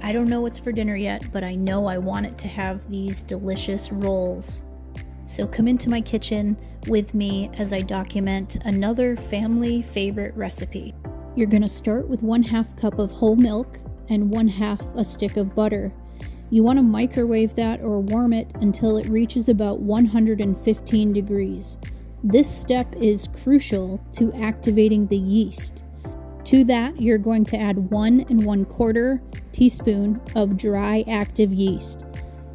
I don't know what's for dinner yet, but I know I want it to have these delicious rolls. So come into my kitchen with me as I document another family favorite recipe. You're going to start with 1/2 cup of whole milk and 1/2 a stick of butter. You want to microwave that or warm it until it reaches about 115 degrees. This step is crucial to activating the yeast. To that, you're going to add 1 1/4 teaspoon of dry active yeast.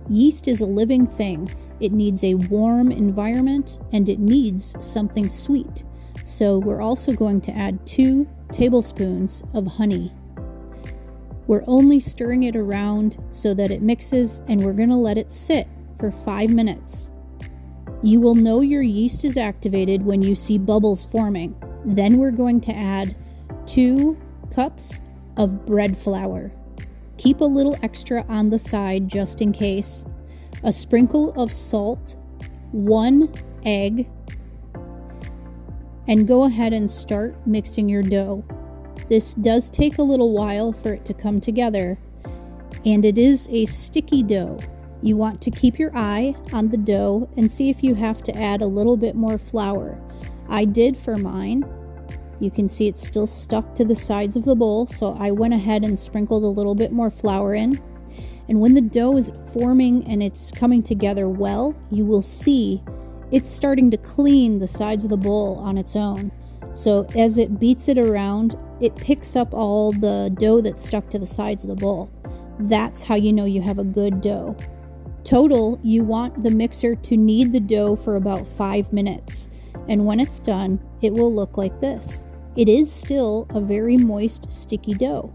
Yeast is a living thing. It needs a warm environment and it needs something sweet. So we're also going to add 2 tablespoons of honey. We're only stirring it around so that it mixes, and we're going to let it sit for 5 minutes. You will know your yeast is activated when you see bubbles forming. Then we're going to add 2 cups of bread flour. Keep a little extra on the side just in case. A sprinkle of salt, 1 egg, and go ahead and start mixing your dough. This does take a little while for it to come together, and it is a sticky dough. You want to keep your eye on the dough and see if you have to add a little bit more flour. I did for mine. You can see it's still stuck to the sides of the bowl, so I went ahead and sprinkled a little bit more flour in. And when the dough is forming and it's coming together well, you will see it's starting to clean the sides of the bowl on its own. So as it beats it around, it picks up all the dough that's stuck to the sides of the bowl. That's how you know you have a good dough. Total, you want the mixer to knead the dough for about 5 minutes. And when it's done, it will look like this. It is still a very moist, sticky dough.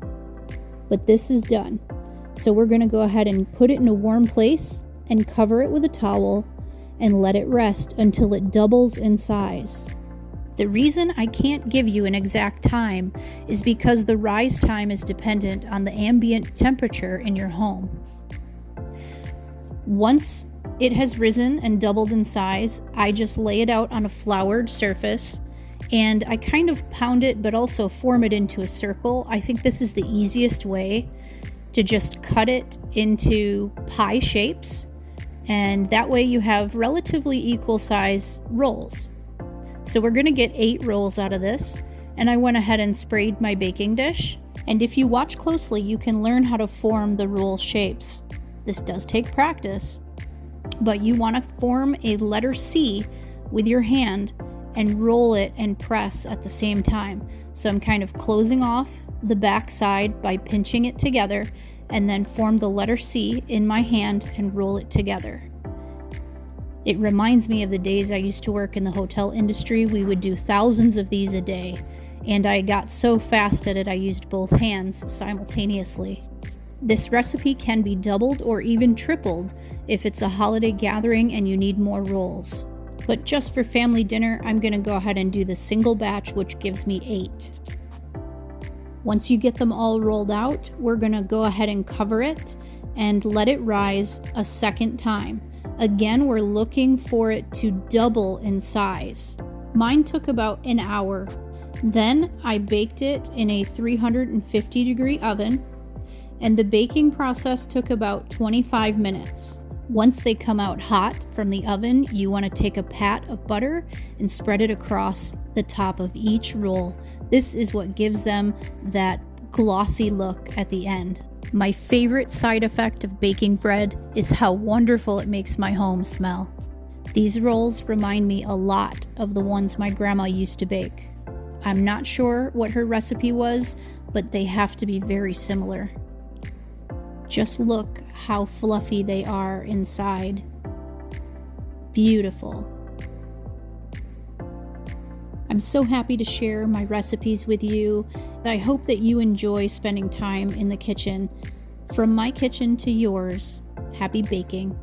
But this is done. So we're going to go ahead and put it in a warm place and cover it with a towel and let it rest until it doubles in size. The reason I can't give you an exact time is because the rise time is dependent on the ambient temperature in your home. Once it has risen and doubled in size, I just lay it out on a floured surface and I kind of pound it but also form it into a circle. I think this is the easiest way to just cut it into pie shapes, and that way you have relatively equal size rolls. So we're going to get 8 rolls out of this, and I went ahead and sprayed my baking dish. And if you watch closely, you can learn how to form the roll shapes. This does take practice, but you want to form a letter C with your hand and roll it and press at the same time. So I'm kind of closing off the back side by pinching it together and then form the letter C in my hand and roll it together. It reminds me of the days I used to work in the hotel industry. We would do thousands of these a day, and I got so fast at it I used both hands simultaneously. This recipe can be doubled or even tripled if it's a holiday gathering and you need more rolls. But just for family dinner, I'm going to go ahead and do the single batch, which gives me 8. Once you get them all rolled out, we're going to go ahead and cover it and let it rise a second time. Again, we're looking for it to double in size. Mine took about an hour. Then I baked it in a 350 degree oven, and the baking process took about 25 minutes. Once they come out hot from the oven, you want to take a pat of butter and spread it across the top of each roll. This is what gives them that glossy look at the end. My favorite side effect of baking bread is how wonderful it makes my home smell. These rolls remind me a lot of the ones my grandma used to bake. I'm not sure what her recipe was, but they have to be very similar. Just look how fluffy they are inside. Beautiful. I'm so happy to share my recipes with you. I hope that you enjoy spending time in the kitchen. From my kitchen to yours, happy baking.